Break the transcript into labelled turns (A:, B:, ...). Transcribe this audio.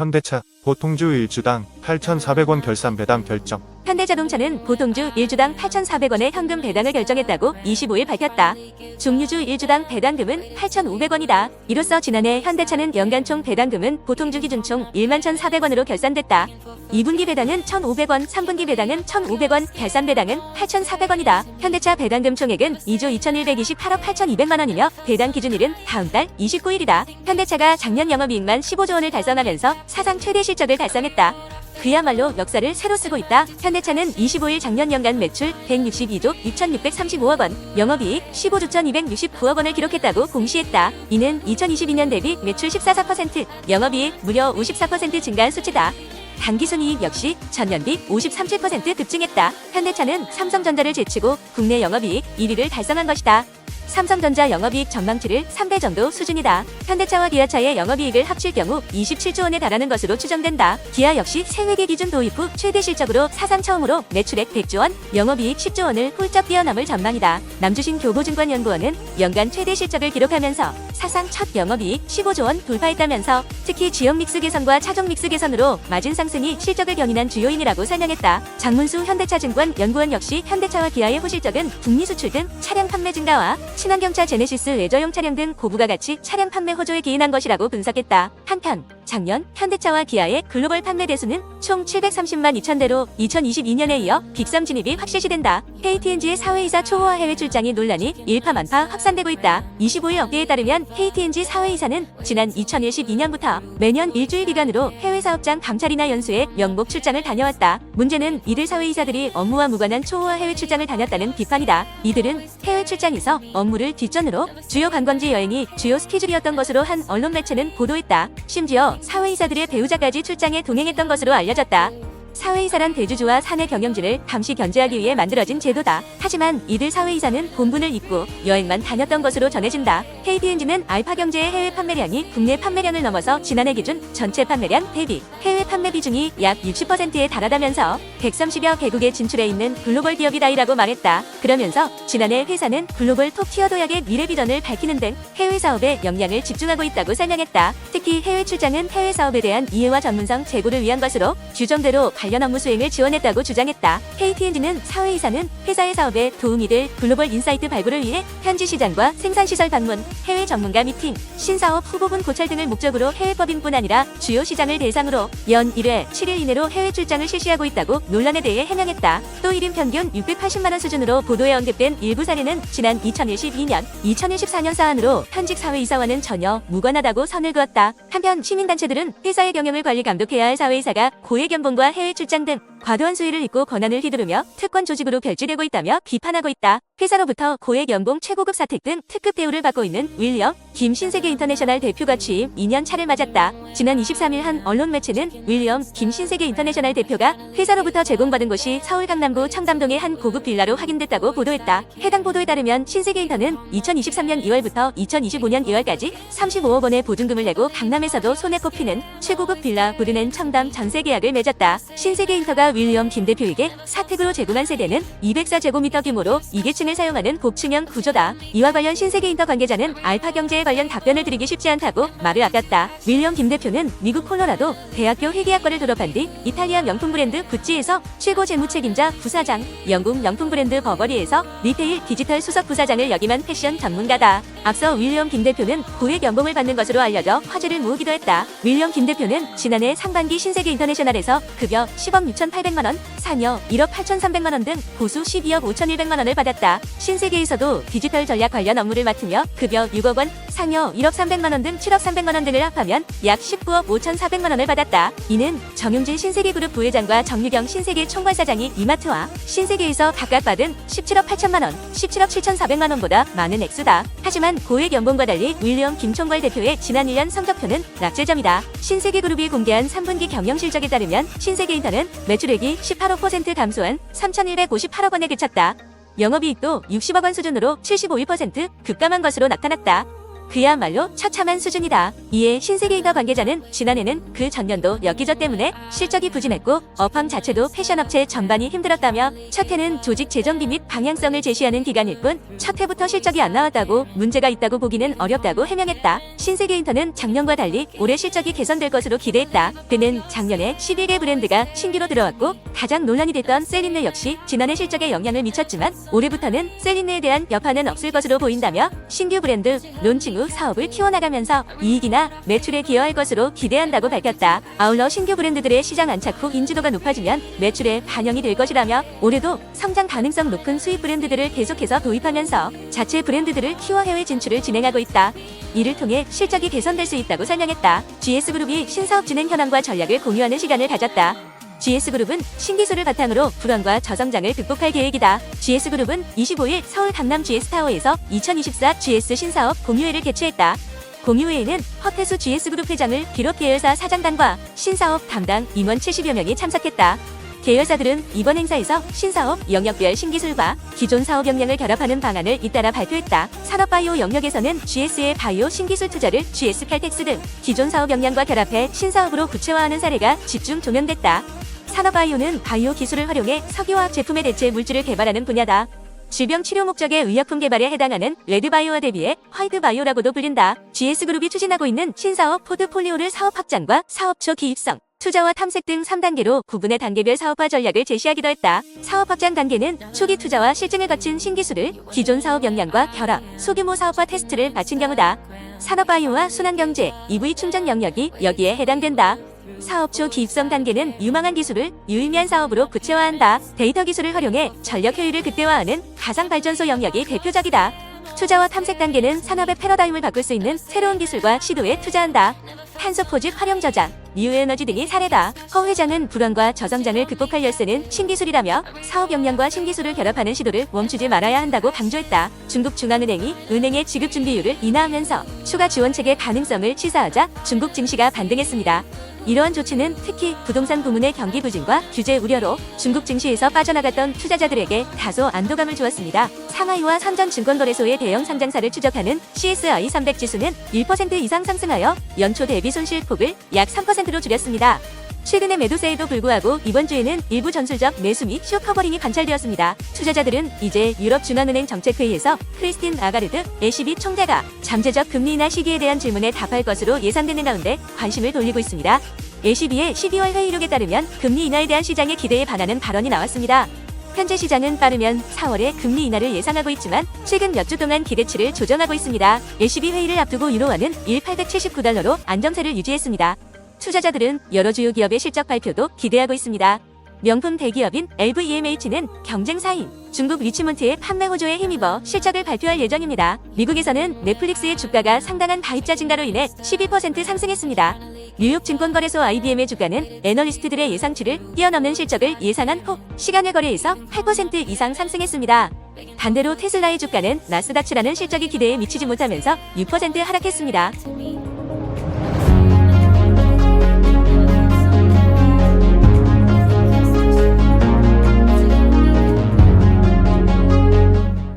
A: 현대차 보통주 1주당 8,400원 결산 배당 결정.
B: 현대자동차는 보통주 1주당 8,400원의 현금 배당을 결정했다고 25일 밝혔다. 종류주 1주당 배당금은 8,500원이다. 이로써 지난해 현대차는 연간 총 배당금은 보통주 기준 총 11,400원으로 결산됐다. 2분기 배당은 1,500원, 3분기 배당은 1,500원, 결산 배당은 8,400원이다. 현대차 배당금 총액은 2조 2,128억 8,200만원이며 배당 기준일은 다음 달 29일이다. 현대차가 작년 영업이익만 15조 원을 달성하면서 사상 최대 실적을 달성했다. 그야말로 역사를 새로 쓰고 있다. 현대차는 25일 작년 연간 매출 162조 6,635억 원, 영업이익 15조 1,269억 원을 기록했다고 공시했다. 이는 2022년 대비 매출 14%, 영업이익 무려 54% 증가한 수치다. 당기순이익 역시 전년비 53.7% 급증했다. 현대차는 삼성전자를 제치고 국내 영업이익 1위를 달성한 것이다. 삼성전자 영업이익 전망치를 3배 정도 수준이다. 현대차와 기아차의 영업이익을 합칠 경우 27조 원에 달하는 것으로 추정된다. 기아 역시 새회계 기준 도입 후 최대 실적으로 사상 처음으로 매출액 100조 원, 영업이익 10조 원을 훌쩍 뛰어넘을 전망이다. 남주신 교보증권연구원은 연간 최대 실적을 기록하면서 사상 첫 영업이익 15조 원 돌파했다면서 특히 지역 믹스 개선과 차종 믹스 개선으로 마진 상승이 실적을 견인한 주요인이라고 설명했다. 장문수 현대차증권 연구원 역시 현대차와 기아의 호실적은 북미 수출 등 차량 판매 증가와 친환경차 제네시스 레저용 차량 등 고부가 가치 차량 판매 호조에 기인한 것이라고 분석했다. 한편 작년 현대차와 기아의 글로벌 판매 대수는 총 730만 2천대로 2022년에 이어 빅3 진입이 확실시된다. KTNG의 사회이사 초호화 해외 출장이 논란이 일파만파 확산되고 있다. 25일 업계에 따르면 KTNG 사회이사는 지난 2012년부터 매년 일주일 기간으로 해외 사업장 감찰이나 연수에 영복 출장을 다녀왔다. 문제는 이들 사회이사들이 업무와 무관한 초호화 해외 출장을 다녔다는 비판이다. 이들은 해외 출장에서 업무를 뒷전으로 주요 관광지 여행이 주요 스케줄이었던 것으로 한 언론 매체는 보도했다. 심지어 사회이사들의 배우자까지 출장에 동행했던 것으로 알려졌다. 사회이사란 대주주와 사내 경영진을 감시 견제하기 위해 만들어진 제도다. 하지만 이들 사회이사는 본분을 잊고 여행만 다녔던 것으로 전해진다. KTNG는 알파경제의 해외 판매량이 국내 판매량을 넘어서 지난해 기준 전체 판매량 대비 해외 판매 비중이 약 60%에 달하다면서 130여 개국에 진출해 있는 글로벌 기업이다이라고 말했다. 그러면서 지난해 회사는 글로벌 톱티어 도약의 미래 비전을 밝히는 등 해외 사업에 역량을 집중하고 있다고 설명했다. 특히 해외 출장은 해외 사업에 대한 이해와 전문성 제고를 위한 것으로 규정대로 관련 업무 수행을 지원했다고 주장했다. KTNG는 사회이사는 회사의 사업에 도움이 될 글로벌 인사이트 발굴을 위해 현지 시장과 생산시설 방문, 해외 전문가 미팅, 신사업 후보군 고찰 등을 목적으로 해외법인뿐 아니라 주요 시장을 대상으로 연 1회 7일 이내로 해외 출장을 실시하고 있다고 논란에 대해 해명했다. 또 1인 평균 680만원 수준으로 보도에 언급된 일부 사례는 지난 2012년, 2014년 사안으로 현직 사회이사와는 전혀 무관하다고 선을 그었다. 한편 시민단체들은 회사의 경영을 관리 감독해야 할 사회이사가 고액 연봉과 해외 출장 등 과도한 수위를 잇고 권한을 휘두르며 특권 조직으로 별지되고 있다며 비판하고 있다. 회사로부터 고액 연봉 최고급 사택 등 특급 대우를 받고 있는 윌리엄 김 신세계 인터내셔널 대표가 취임 2년 차를 맞았다. 지난 23일 한 언론 매체는 윌리엄 김 신세계 인터내셔널 대표가 회사로부터 제공받은 곳이 서울 강남구 청담동의 한 고급 빌라로 확인됐다고 보도했다. 해당 보도에 따르면 신세계 인터는 2023년 2월부터 2025년 2월까지 35억 원의 보증금을 내고 강남에서도 손에 꼽히는 최고급 빌라 브르넨 청담 전세 계약을 맺었다. 신세계 인터가 윌리엄 김 대표에게 사택으로 제공한 세대는 204제곱미터 규모로 2계층을 사용하는 복층형 구조다. 이와 관련 신세계 인터 관계자는 알파경제에 관련 답변을 드리기 쉽지 않다고 말을 아꼈다. 윌리엄 김 대표는 미국 콜로라도 대학교 회계학과를 졸업한 뒤 이탈리아 명품 브랜드 구찌에서 최고 재무책임자 부사장, 영국 명품 브랜드 버버리에서 리테일 디지털 수석 부사장을 역임한 패션 전문가다. 앞서 윌리엄 김 대표는 고액 연봉을 받는 것으로 알려져 화제를 모으기도 했다. 윌리엄 김 대표는 지난해 상반기 신세계 인터내셔널에서 급여 10억 6,800만원, 상여 1억 8,300만원 등 보수 12억 5,100만원을 받았다. 신세계에서도 디지털 전략 관련 업무를 맡으며 급여 6억 원, 상여 1억 300만원 등 7억 300만원 등을 합하면 약 19억 5,400만원을 받았다. 이는 정용진 신세계그룹 부회장과 정유경 신세계 총괄사장이 이마트와 신세계에서 각각 받은 17억 8천만원, 17억 7,400만원보다 많은 액수다. 하지만 고액 연봉과 달리 윌리엄 김 총괄 대표의 지난 1년 성적표는 낙제점이다. 신세계그룹이 공개한 3분기 경영실적에 따르면 신세계인터는 매출액이 18% 감소한 3,158억 원에 그쳤다. 영업이익도 60억 원 수준으로 75% 급감한 것으로 나타났다. 그야말로 처참한 수준이다. 이에 신세계인터 관계자는 지난해는 그 전년도 엽기저 때문에 실적이 부진했고 업황 자체도 패션업체 전반이 힘들었다며 첫 해는 조직 재정비 및 방향성을 제시하는 기간일 뿐 첫 해부터 실적이 안 나왔다고 문제가 있다고 보기는 어렵다고 해명했다. 신세계인터는 작년과 달리 올해 실적이 개선될 것으로 기대했다. 그는 작년에 11개 브랜드가 신규로 들어왔고 가장 논란이 됐던 셀린느 역시 지난해 실적에 영향을 미쳤지만 올해부터는 셀린느에 대한 여파는 없을 것으로 보인다며 신규 브랜드 론칭 후 사업을 키워나가면서 이익이나 매출에 기여할 것으로 기대한다고 밝혔다. 아울러 신규 브랜드들의 시장 안착 후 인지도가 높아지면 매출에 반영이 될 것이라며 올해도 성장 가능성 높은 수입 브랜드들을 계속해서 도입하면서 자체 브랜드들을 키워 해외 진출을 진행하고 있다. 이를 통해 실적이 개선될 수 있다고 설명했다. GS그룹이 신사업 진행 현황과 전략을 공유하는 시간을 가졌다. GS그룹은 신기술을 바탕으로 불황과 저성장을 극복할 계획이다. GS그룹은 25일 서울 강남 GS타워에서 2024 GS 신사업 공유회를 개최했다. 공유회에는 허태수 GS그룹 회장을 비롯 계열사 사장단과 신사업 담당 임원 70여 명이 참석했다. 계열사들은 이번 행사에서 신사업 영역별 신기술과 기존 사업 역량을 결합하는 방안을 잇따라 발표했다. 산업바이오 영역에서는 GS의 바이오 신기술 투자를 GS 칼텍스 등 기존 사업 역량과 결합해 신사업으로 구체화하는 사례가 집중 조명됐다. 산업바이오는 바이오 기술을 활용해 석유화학 제품의 대체 물질을 개발하는 분야다. 질병 치료 목적의 의약품 개발에 해당하는 레드바이오와 대비해 화이트바이오라고도 불린다. GS그룹이 추진하고 있는 신사업 포트폴리오를 사업 확장과 사업초 기입성, 투자와 탐색 등 3단계로 구분의 단계별 사업화 전략을 제시하기도 했다. 사업 확장 단계는 초기 투자와 실증을 거친 신기술을 기존 사업 역량과 결합, 소규모 사업화 테스트를 마친 경우다. 산업바이오와 순환경제, EV 충전 영역이 여기에 해당된다. 사업초 기입성 단계는 유망한 기술을 유의미한 사업으로 구체화한다. 데이터 기술을 활용해 전력 효율을 극대화하는 가상발전소 영역이 대표적이다. 투자와 탐색 단계는 산업의 패러다임을 바꿀 수 있는 새로운 기술과 시도에 투자한다. 탄소 포집 활용 저장, 뉴에너지 등이 사례다. 허 회장은 불황과 저성장을 극복할 열쇠는 신기술이라며 사업 역량과 신기술을 결합하는 시도를 멈추지 말아야 한다고 강조했다. 중국 중앙은행이 은행의 지급 준비율을 인하하면서 추가 지원책의 가능성을 시사하자 중국 증시가 반등했습니다. 이러한 조치는 특히 부동산 부문의 경기 부진과 규제 우려로 중국 증시에서 빠져나갔던 투자자들에게 다소 안도감을 주었습니다. 상하이와 선전증권거래소의 대형 상장사를 추적하는 CSI 300 지수는 1% 이상 상승하여 연초 대비 손실폭을 약 3%로 줄였습니다. 최근의 매도세에도 불구하고 이번 주에는 일부 전술적 매수 및 쇼커버링이 관찰되었습니다. 투자자들은 이제 유럽 중앙은행 정책회의에서 크리스틴 라가르드 ECB 총재가 잠재적 금리 인하 시기에 대한 질문에 답할 것으로 예상되는 가운데 관심을 돌리고 있습니다. ECB의 12월 회의록에 따르면 금리 인하에 대한 시장의 기대에 반하는 발언이 나왔습니다. 현재 시장은 빠르면 4월에 금리 인하를 예상하고 있지만 최근 몇 주 동안 기대치를 조정하고 있습니다. ECB 회의를 앞두고 유로화는 1,879달러로 안정세를 유지했습니다. 투자자들은 여러 주요 기업의 실적 발표도 기대하고 있습니다. 명품 대기업인 LVMH는 경쟁 사인 중국 리치몬트의 판매 호조에 힘입어 실적을 발표할 예정입니다. 미국에서는 넷플릭스의 주가가 상당한 가입자 증가로 인해 12% 상승했습니다. 뉴욕 증권거래소 IBM의 주가는 애널리스트들의 예상치를 뛰어넘는 실적을 예상한 후 시간의 거래에서 8% 이상 상승했습니다. 반대로 테슬라의 주가는 나스닥치라는 실적이 기대에 미치지 못하면서 6% 하락했습니다.